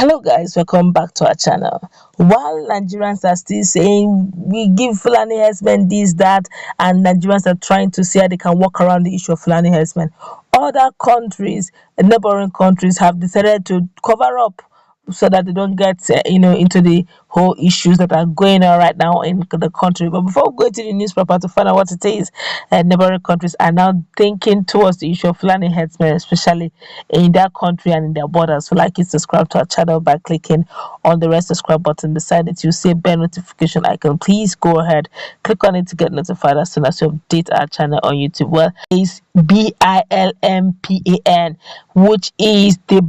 Hello guys, welcome back to our channel. While Nigerians are still saying we give Fulani Herdsmen this, that, and Nigerians are trying to see how they can work around the issue of Fulani Herdsmen, other countries, neighboring countries, have decided to cover up so that they don't get into the whole issues that are going on right now in the country. But before we go to the newspaper to find out what it is, neighboring countries are now thinking towards the issue of Fulani Herdsmen, especially in their country and in their borders. So like it, subscribe to our channel by clicking on the red subscribe button beside it. You see a bell notification icon. Please go ahead, click on it to get notified as soon as we update our channel on YouTube. Well, it's BILMPAN, which is the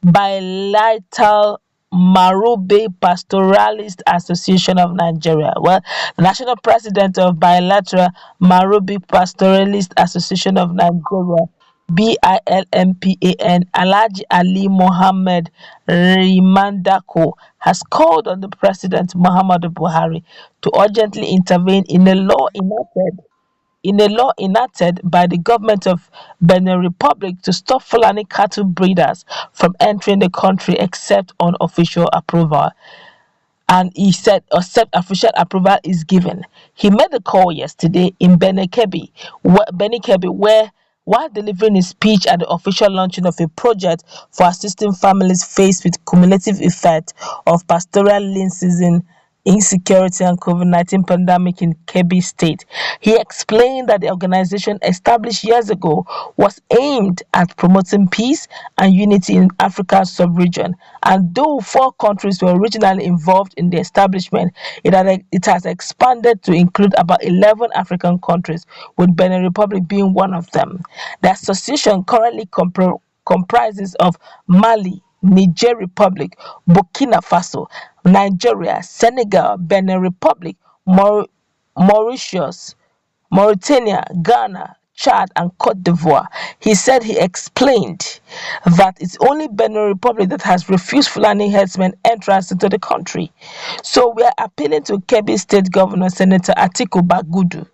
Bilital Maroobe Pastoralist Association of Nigeria. Well, the national president of Bilateral Maroobe Pastoralist Association of Nigeria, BILMPAN, Alhaji Ali Muhammad Rimindako, has called on the President Muhammad Buhari to urgently intervene in a law enacted by the government of Benin Republic to stop Fulani cattle breeders from entering the country except on official approval. And he said, except official approval is given. He made the call yesterday in Benin Kebbi, where while delivering his speech at the official launching of a project for assisting families faced with cumulative effect of pastoral lean season insecurity and COVID-19 pandemic in Kebbi State. He explained that the organization established years ago was aimed at promoting peace and unity in Africa's sub-region. And though 4 countries were originally involved in the establishment, it has expanded to include about 11 African countries, with Benin Republic being one of them. The association currently comprises of Mali, Niger Republic, Burkina Faso, Nigeria, Senegal, Benin Republic, Mauritius, Mauritania, Ghana, Chad, and Cote d'Ivoire. He said he explained that it's only Benin Republic that has refused Fulani herdsmen entrance into the country. So we are appealing to Kebbi State Governor Senator Atiku Bagudu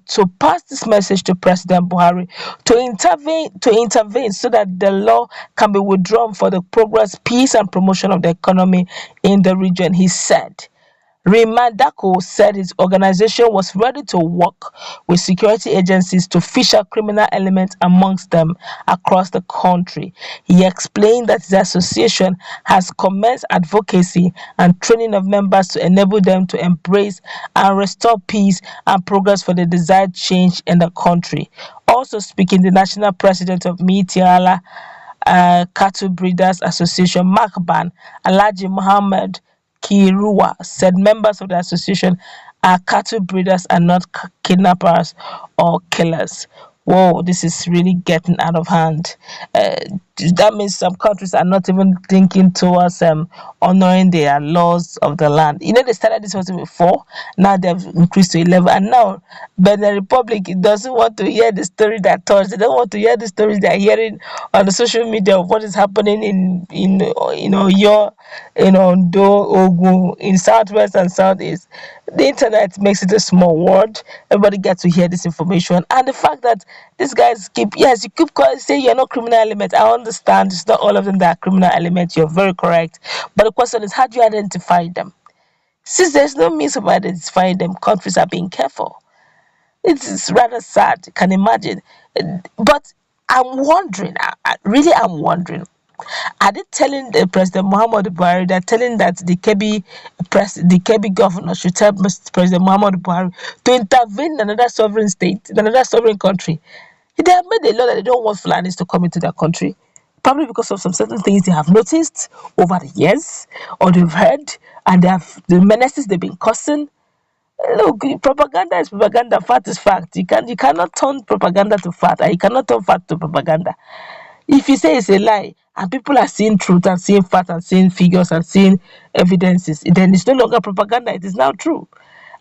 to pass this message to President Buhari to intervene so that the law can be withdrawn for the progress, peace, and promotion of the economy in the region, he said. Rimindako said his organization was ready to work with security agencies to fish out criminal elements amongst them across the country. He explained that his association has commenced advocacy and training of members to enable them to embrace and restore peace and progress for the desired change in the country. Also speaking, the national president of Mitiala Cattle Breeders Association, Makban, Alhaji Muhammad Kiruwa, said members of the association are cattle breeders and not kidnappers or killers. Whoa, this is really getting out of hand. That means some countries are not even thinking towards honoring their laws of the land. They started this was before, now they've increased to 11, and now Benin Republic doesn't want to hear the story that touched. They don't want to hear the stories they're hearing on the social media of what is happening in your Ondo, Ogun, in Southwest and Southeast. The internet makes it a small world. Everybody gets to hear this information, and the fact that these guys you keep saying you're not criminal element. I understand it's not all of them that are criminal elements. You're very correct, but the question is, how do you identify them? Since there's no means of identifying them, countries are being careful. It is rather sad. You can imagine, but I'm wondering. I'm wondering. Are they telling the President Muhammad Buhari? They're telling that the Kebbi governor should tell President Muhammad Buhari to intervene in another sovereign state, in another sovereign country. They have made a law that they don't want Fulanis to come into their country, probably because of some certain things they have noticed over the years, or they've heard, and they have the menaces they've been causing. Look, propaganda is propaganda, fact is fact. You cannot turn propaganda to fact, and you cannot turn fact to propaganda. If you say it's a lie and people are seeing truth and seeing facts and seeing figures and seeing evidences, then it's no longer propaganda, it is now true.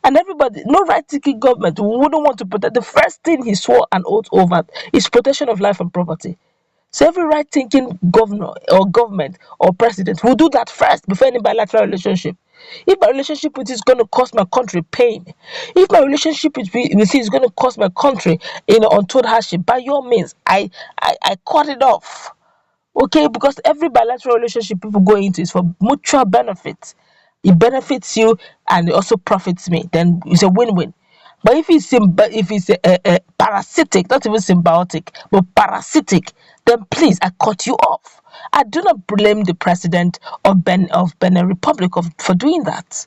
And everybody, no right-thinking government wouldn't want to protect. The first thing he swore an oath over is protection of life and property. So every right-thinking governor or government or president will do that first before any bilateral relationship. If my relationship with you is going to cause my country pain, if my relationship with you is going to cause my country untold hardship, by your means, I cut it off. Okay, because every bilateral relationship people go into is for mutual benefit. It benefits you and it also profits me. Then it's a win-win. But if it's a parasitic, not even symbiotic, but parasitic, then please, I cut you off. I do not blame the president of Benin Republic for doing that.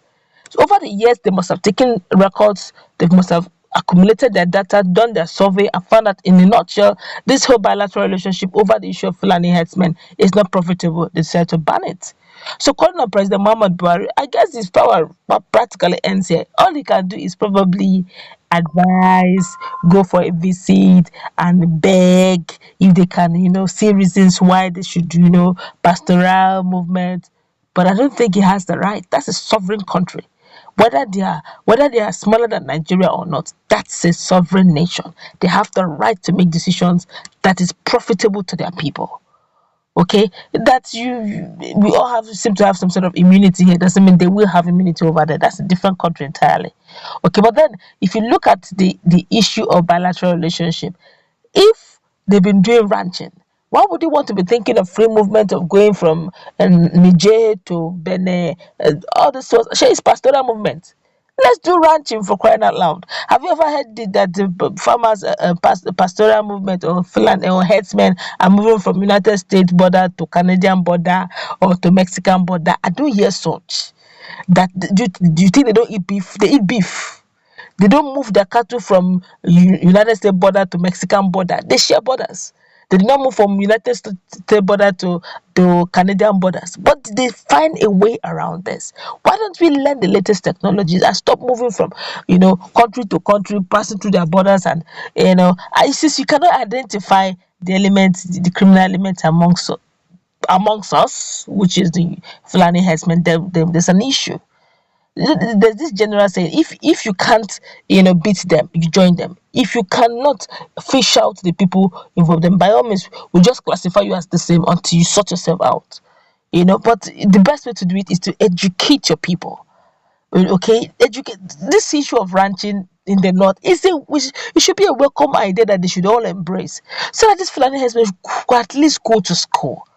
So over the years, they must have taken records, they must have accumulated their data, done their survey, and found that in a nutshell, this whole bilateral relationship over the issue of Fulani herdsmen is not profitable. They decided to ban it. So calling on President Muhammad Buhari, I guess his power practically ends here. All he can do is probably advise, go for a visit, and beg if they can, see reasons why they should, pastoral movement. But I don't think he has the right. That's a sovereign country. Whether they are smaller than Nigeria or not, that's a sovereign nation. They have the right to make decisions that is profitable to their people. Okay, that we all seem to have some sort of immunity here. Doesn't mean they will have immunity over there. That's a different country entirely. Okay, but then if you look at the issue of bilateral relationship, if they've been doing ranching, why would you want to be thinking of free movement of going from Niger to Benin? All this was it's pastoral movement. Let's do ranching for crying out loud. Have you ever heard that the farmers, pastoral movement or Fulani or herdsmen are moving from United States border to Canadian border or to Mexican border? I don't hear such. That do you think they don't eat beef? They eat beef. They don't move their cattle from United States border to Mexican border. They share borders. They did not move from United States border to Canadian borders. But they find a way around this. Why don't we learn the latest technologies and stop moving from, country to country, passing through their borders and, since you cannot identify the elements, the criminal elements amongst us, which is the Fulani herdsmen, there's an issue. There's this general saying, if you can't beat them, you join them. If you cannot fish out the people involved, then by all means we just classify you as the same until you sort yourself out. But the best way to do it is to educate your people. Okay, educate. This issue of ranching in the north it should be a welcome idea that they should all embrace, so that this Fulani herdsmen could at least go to school.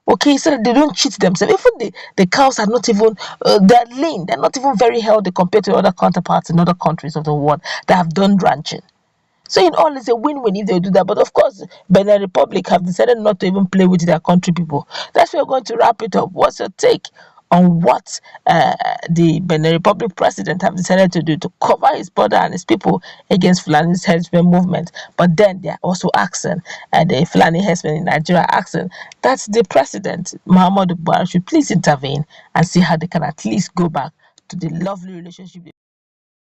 Okay, so that they don't cheat themselves. Even the cows are not even they're lean, they're not even very healthy compared to other counterparts in other countries of the world that have done ranching. So in all, it's a win-win if they do that. But of course, Benin Republic have decided not to even play with their country people. That's why we're going to wrap it up. What's your take on what the Benin Republic president have decided to do to cover his border and his people against Fulani herdsmen movement? But then they are also asking, the Fulani herdsmen in Nigeria are asking that the president, Muhammad Buhari, should please intervene and see how they can at least go back to the lovely relationship